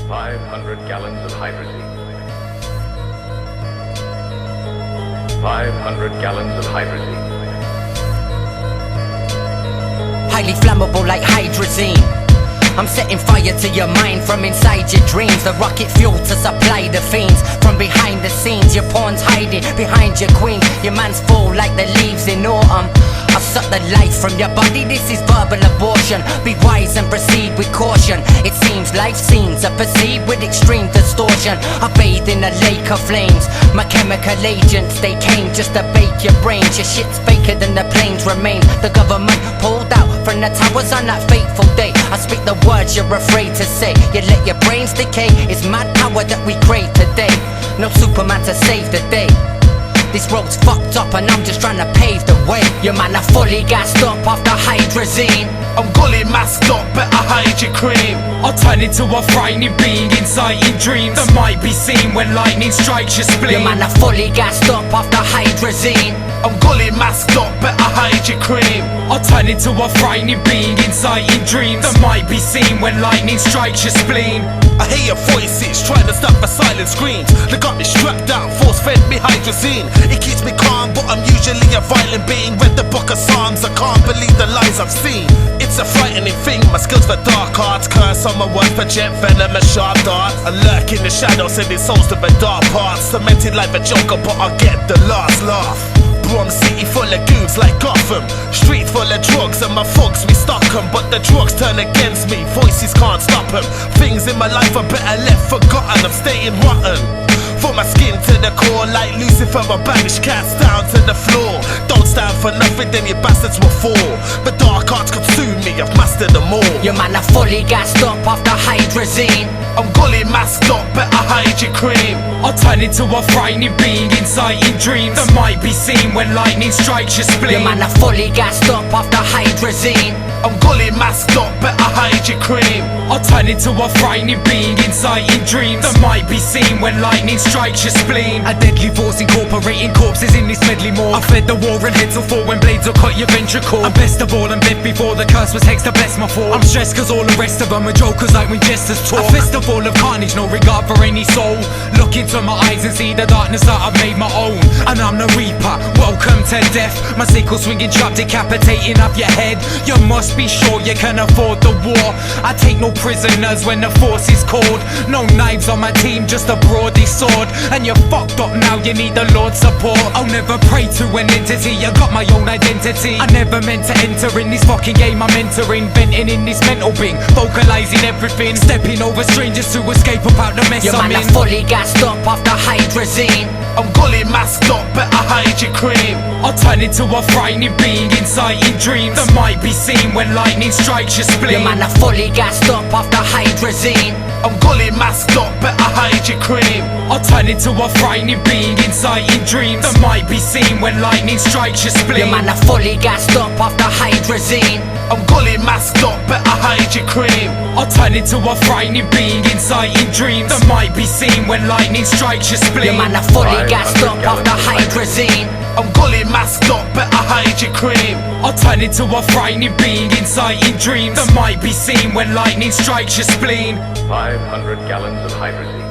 500 gallons of hydrazine. 500 gallons of hydrazine. Highly flammable like hydrazine. I'm setting fire to your mind from inside your dreams. The rocket fuel to supply the fiends. From behind the scenes, your pawn's hiding behind your queen. Your man's full like the leaves in autumn. I'll suck the life from your body, this is verbal abortion. Be wise and proceed with caution. It seems life scenes are perceived with extreme distortion. I bathe in a lake of flames. My chemical agents, they came just to bake your brains. Your shit's faker than the planes remain. The government pulled out from the towers on that fateful day. I speak the words you're afraid to say. You let your brains decay. It's mad power that we crave today. No Superman to save the day. This road's fucked up and I'm just trying to pave the way. Your man are fully gassed up off the hydrazine. I'm gully masked up, better hide your cream. I'll turn into a frightening being inside your dreams that might be seen when lightning strikes your spleen. Your man are fully gassed up off the hydrazine. I'm gully masked up, better hide your cream. I'll turn into a frightening being inside your dreams that might be seen when lightning strikes your spleen. I hear your voices trying to stop the silent screams. They got me strapped down, force fed me hydrazine. It keeps me calm, but I'm usually a violent being. Read the book of Psalms, I can't believe the lies I've seen. It's a frightening thing, my skills for dark arts. Curse on my words, project venom and sharp darts. I lurk in the shadows, sending souls to the dark parts. Cemented like a joker, but I get the last laugh. Brom city full of goons like Gotham. Street full of drugs and my thugs, we stock them. But the drugs turn against me, voices can't stop them. Things in my life are better left forgotten, I'm staying rotten. From my skin to the core, like Lucifer, I banish cats down to the floor. Don't stand for nothing, then your bastards will fall. The dark arts consume me, I've mastered them all. Your man are fully gassed up off the hydrazine. I'm gully masked up, better hide your cream. I'll turn into a frightening being inside your dreams that might be seen when lightning strikes your spleen. Your man are fully gassed up off the hydrazine. I'm gully masked up, better hide your cream. I'll turn into a frightening being inside your dreams that might be seen when lightning strikes your spleen. A deadly force incorporating corpses in this medley more. I fed the war and heads will fall when blades will cut your ventricle. And best of all, I'm dead before the curse was hexed to bless my fall. I'm stressed cause all the rest of them are jokers like when jesters talk. A festival of carnage, no regard for any soul. Look into my eyes and see the darkness that I've made my own. And I'm the reaper, welcome to death. My sickle swinging trap decapitating up your head. You must be sure you can afford the war. I take no prisoners when the force is called. No knives on my team, just a broady sword. And you're fucked up now, you need the Lord's support. I'll never pray to an entity, I got my own identity. I never meant to enter in this fucking game I'm entering. Venting in this mental being, vocalizing everything. Stepping over strangers to escape about the mess your I'm man in. are fully gassed up off the hydrazine. I'm gully masked up, better hide your cream. I'll turn into a frightening being inside your dreams that might be seen when lightning strikes your spleen. Your man are fully gassed up off the hydrazine. I'm gully masked up, better hide your cream. I'll turn into a frightening being inside your dreams that might be seen when lightning strikes your spleen. Your man are fully gassed up off the hydrazine. I'm gully masked up, better hide your cream. I'll turn into a frightening being inside your dreams that might be seen when lightning strikes your spleen. Your man are fully gassed up off the hydrazine. I'm gully masked up, better hide your cream. I'll turn into a frightening being inside your dreams that might be seen when lightning strikes your spleen. 500 gallons of hydrazine.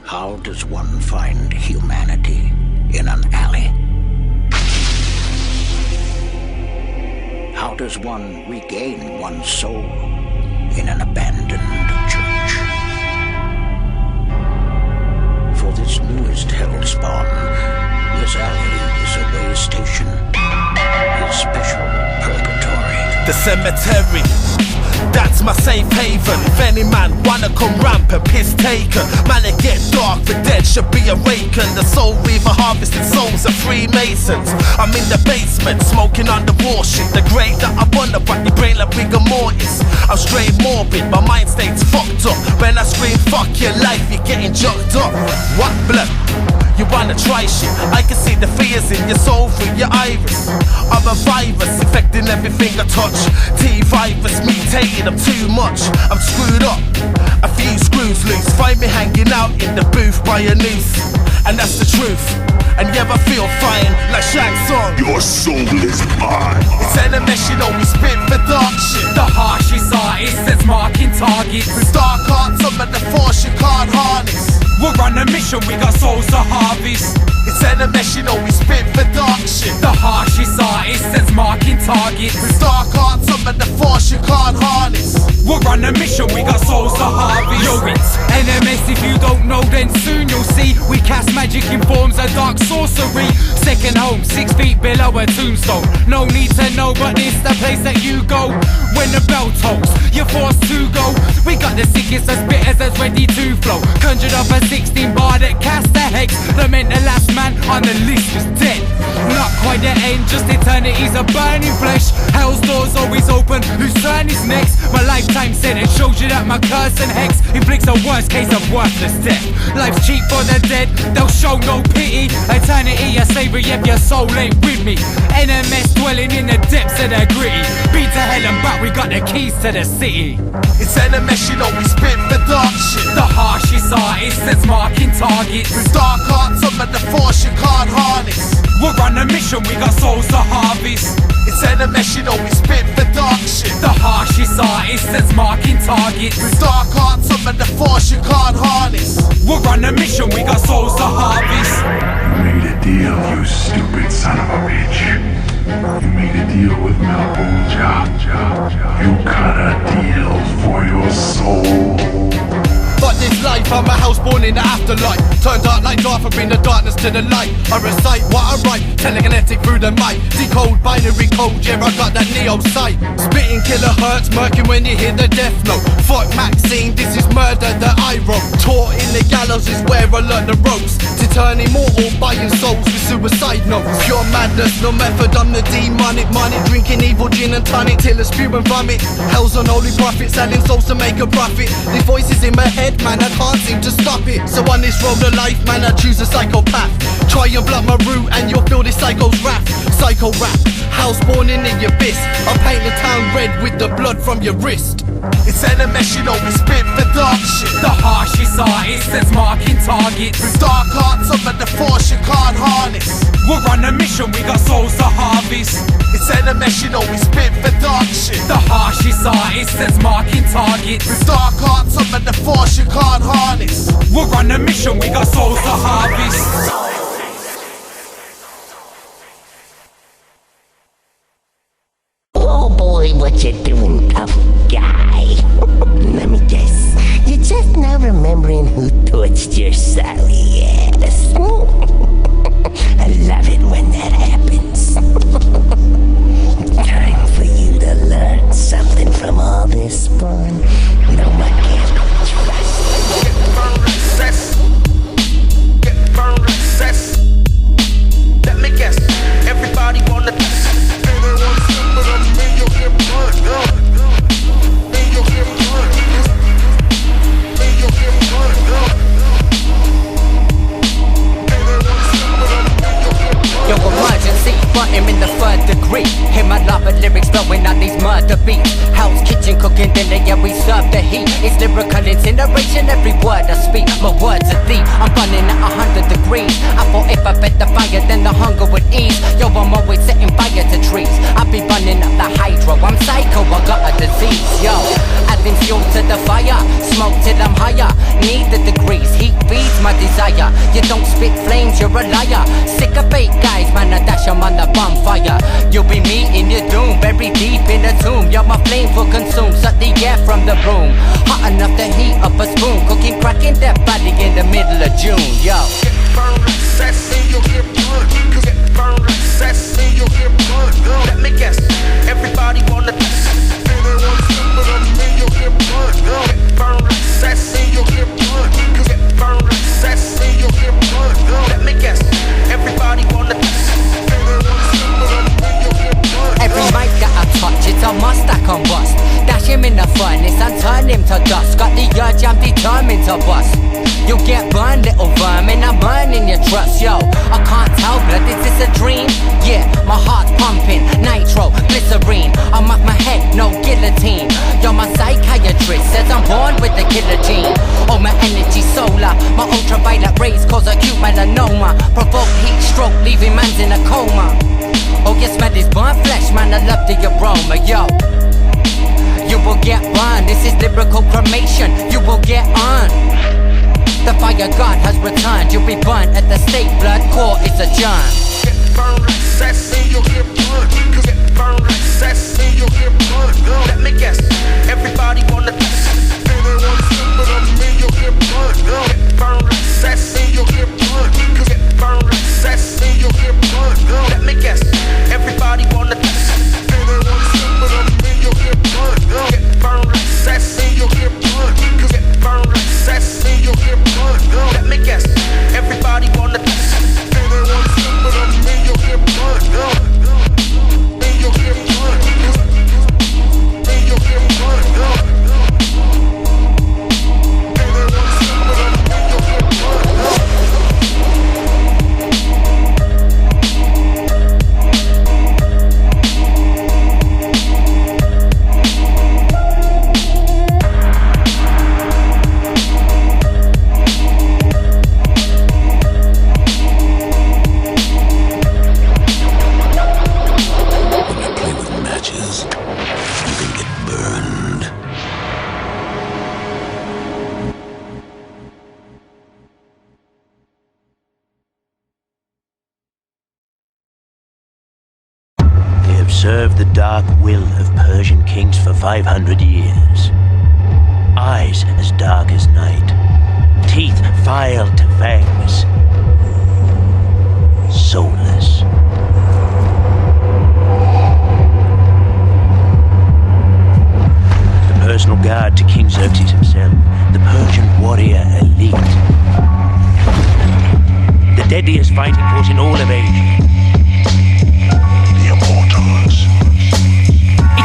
How does one find humanity in an alley? How does one regain one's soul in an abandoned church? For this newest hellspawn, this alley is a way station, his special purgatory. The cemetery, that's my safe haven. If any man wanna come ramp and piss taken, man it get dark, the dead should be awakened. The soul weaver harvesting souls of Freemasons. I'm in the basement, smoking on the war shit. The grave that I wonder about your brain like rigor mortis. I'm straight morbid, my mind state's fucked up. When I scream fuck your life, you're getting jucked up. What blood? You wanna try shit, I can see the fears in your soul through your iris. I'm a virus, infecting everything I touch. T-virus mutated, I'm too much. I'm screwed up, a few screws loose. Find me hanging out in the booth by a noose, and that's the truth. And yeah, I feel fine, like Shaq's song. Your soul is mine. It's NMS, you know we spit for dark shit. The harshest artist that's marking targets. With dark hearts, some of the force you can't harness. We're on a mission, we got souls to harvest. It's NMS, you know we spit for dark shit. The harshest artist that's marking targets. With dark hearts, some of the force you can't harness. We're on a mission, we got souls to harvest. Yo, it's NMS, if you don't know then soon you'll see. We cast magic in forms of dark sorcery. Second home, 6 feet below a tombstone. No need to know, but this the place that you go. When the bell tolls, you're forced to go. We got the sickest of spitters that's ready to flow. Conjured up a 16 bar that cast a hex. The last man on the list was dead. Not quite the end, just eternity's a burning flesh. Hell's doors always open, whose turn is next? My lifetime sentence shows you that my curse and hex inflicts a worst case of worthless death. Life's cheap for the dead, they'll show no pity. Eternity a slavery if your soul ain't with me. NMS dwelling in the depths of the gritty. Beat to hell and back, we got the keys to the city. It's NMS, you know we spit for dark shit. The harshest artist that's marking targets. With dark hearts, some of the force you can't harness. We're on a mission, we got souls to harvest. It's NMS, you know we spit for dark shit. The harshest artist that's marking targets. With dark hearts, some of the force you can't harness. We're on a mission, we got souls to harvest. You made a deal, you stupid son of a bitch. You made a deal with Malbolgia. You cut a deal for your soul. But this life, I'm a house born in the afterlife. Turn dark like Darth, bring the darkness to the light. I recite what I write, telekinetic through the mic. Decode binary code, yeah, I got that neo sight. Spitting killer hurts, murking when you hear the death note. Fuck Maxine, this is murder that I wrote. Taught in the gallows is where I learned the ropes. To turn immortal, buying souls with suicide notes. Pure madness, no method, I'm the demonic. Money, drinking evil gin and tonic till it's spew and vomit. Hell's on holy prophet, selling souls to make a profit. These voices in my head, man, I can't seem to stop it. So on this road of life, man, I choose a psychopath. Try and block my route and you'll feel this psycho's wrath. Psycho rap, house born in the abyss. I paint the town red with the blood from your wrist. It's NMS, you know we spit for dark shit. The harshest artist that's marking targets. With dark hearts, some of the force you can't harness. We're on a mission, we got souls to harvest. It's NMS, you know we spit for dark shit. The harshest artist that's marking targets. With dark hearts, some of the force you can't harness. We're on a mission, we got souls to harvest. Oh boy, what you doing, tough guy? Let me guess, you're just now remembering who touched your soul, yes? I love it when that happens. Time for you to learn something from all this fun. No one can trust. Get burned recess. Get burned recess. Let me guess, everybody wanna test. Everyone simple to me, you'll get burned. Me, you'll get burned. Me, you'll get burned. Everyone simple to me, you'll get burned. Yo, emergency, but him in the 3rd degree. Hear my lava lyrics flowing out these murder beats. House kitchen cooking dinner, yeah, we serve the heat. It's lyrical incineration, every word I speak. My words are deep, I'm burning at 100 degrees. I thought if I fed the fire, then the hunger would ease. Yo, I'm always setting fire to trees. I be burning up the hydro, I'm psycho, I got a disease. Yo, adding fuel to the fire, smoke till I'm higher. Need the degrees, heat feeds my desire. You don't spit flames, you're a liar. Sick of fake guys, man, I dash them on the bonfire. You'll be meeting your doom, buried deep in the tomb. You're my flame will consume, suck the air from the room. Hot enough to heat up a spoon, cooking, cracking that body in the middle of June. Yo, Get burned recess, and you'll get burned. Get burned recess, and you'll get burned. Let me guess, everybody wanna test. Everyone simple to me, you'll get burned. Get burned recess, and you'll get burned. Get burned recess, and you'll get burned. Let me guess, everybody wanna test. Everyone simple to me, you'll get burned. every mic that I touch, it's a must I combust. Dash him in the furnace and turn him to dust. Got the urge, I'm determined to bust. You'll get burned, little vermin, I'm burning your trust, yo. I can't tell, blood, is this a dream? Yeah, my heart's pumping, nitro, glycerine. I'm up my head, no guillotine. Yo, my psychiatrist says I'm born with the killer gene. Oh, my energy solar, my ultraviolet rays cause acute melanoma. Provoke heat stroke, leaving mans in a coma. Oh, you smell this burnt flesh, man, I love the aroma, yo. You will get burned, this is lyrical cremation. You will get earned. The fire god has returned. You'll be burnt at the stake, blood court is adjourned. Get burned like sassy, you'll get burned. Cause get burned like sassy, you'll get burned. Let me guess, everybody wanna test. Anyone stupid on me, you'll get burned. Get burned like sassy, you'll get burned. Cause get burned like sassy, you'll get burned. Let me guess, everybody wanna test. Anyone stupid on me, you'll get burned. Get burned like sassy, you'll get burned. Cause get burned like sassy, you'll get burned. Let me guess, everybody wanna test. Anyone stupid on me, you'll get burned. Me, you'll get burned. Me, you'll get burned. Anyone stupid on me, you'll get burned. Served the dark will of Persian kings for 500 years. Eyes as dark as night, teeth filed to fangs, soulless. The personal guard to King Cirlce himself, the Persian warrior elite. The deadliest fighting force in all of Asia.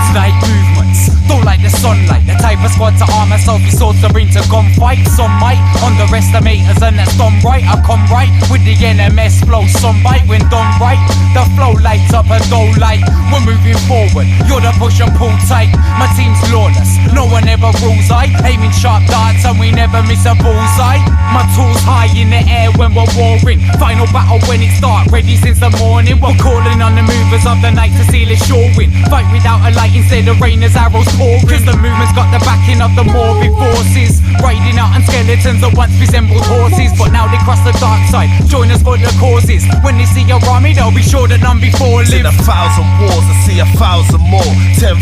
Night movements, don't like the sunlight. The type of squad to arm myself, your swords are into gunfight. Some might underestimate us and that's done right. I come right with the NMS flow, some bite when done right. The flow lights up a dough light. We're moving forward, you're the push and pull tight. My team's lawless, no one ever rules. I aiming sharp darts and we never miss a bullseye. My tools high in the air when we're warring. Final battle when it's dark, ready since the morning. We're calling on the movers of the night to seal a sure win. Fight without a light instead of rain as arrows pouring. Cause the movement's got the backing of the morbid forces. Riding out on skeletons that once resembled horses, but now they cross the dark side, join us for the causes. When they see your army, they'll be sure that none before live. In 1,000 wars, I see 1,000 more. 10,000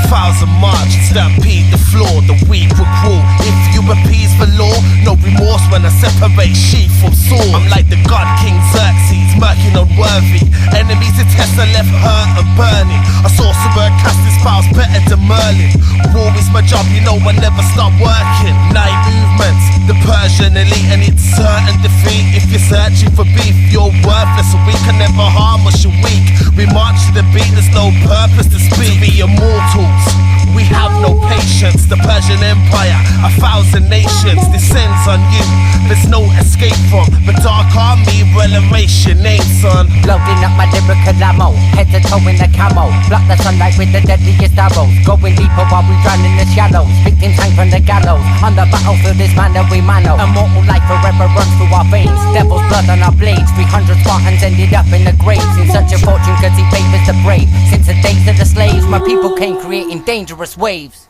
march, stampede the floor. The weak will crawl. If you appease the law, no remorse when I separate sheep from sword. I'm like the god King Cirlce, murky and unworthy. Enemies to test are left hurt and burning. A sorcerer cast his spells better than Merlin. War is my job, you know I never stop working. Night movements, the Persian elite, and it's certain defeat. If you're searching for beef, you're worthless. So we can never harm us, you're weak. We march to the beat, there's no purpose to speak. To be immortals, we have no patience. The Persian Empire, 1,000 nations descends on you. There's no escape from the dark army. Revelation name, son. Loading up my lyrical ammo, head to toe in the camo. Block the sunlight with the deadliest arrows. Going deeper while we drown in the shallows. Victims hang from the gallows. On the battlefield this man that we mano. Immortal life forever runs through our veins. Devil's blood on our blades. 300 Spartans ended up in the graves. In search of fortune cause he favors the brave. Since the days of the slaves, my people came creating dangerous waves.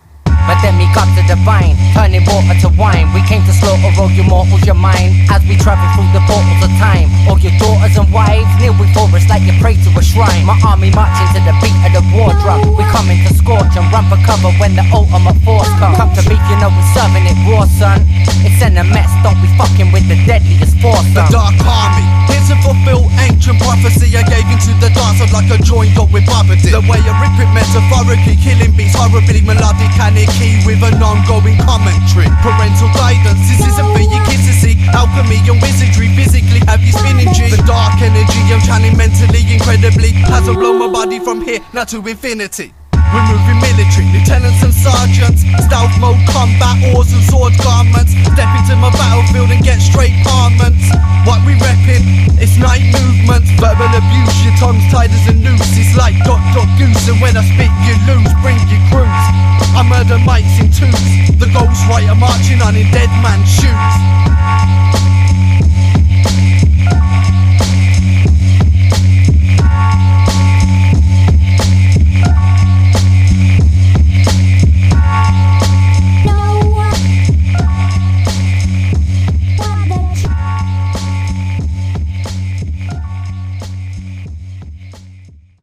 But then we got the divine, turning water to wine. We came to slaughter all your mortals, your mind. As we travel through the portals of time, all your daughters and wives kneel before us like you pray to a shrine. My army marching to the beat of the war drum. We coming to scorch and run for cover when the ultimate force comes. Come to beef, you know we're serving it raw, son. It's in a mess, don't be fucking with the deadliest force, son. The dark army, here to fulfill ancient prophecy. I gave into the dance of like a joint up with Babadi. The way I rip it metaphorically, killing beats horribly melodic and it key with an ongoing commentary. Parental guidance, this isn't for your kids to see. Alchemy and wizardry, physically have you spinning G. The dark energy I'm channeling mentally, incredibly. Has blown my body from here, now to infinity. We're moving military. infantry, lieutenants and sergeants, stealth mode combat, oars and sword garments. Step into my battlefield and get straight parments. What we reppin', it's night movements, verbal abuse, your tongue's tied as a noose. It's like dot goose, and when I spit you lose, bring your crews. I murder mics in twos, the ghostwriter marching on in dead man's shoes.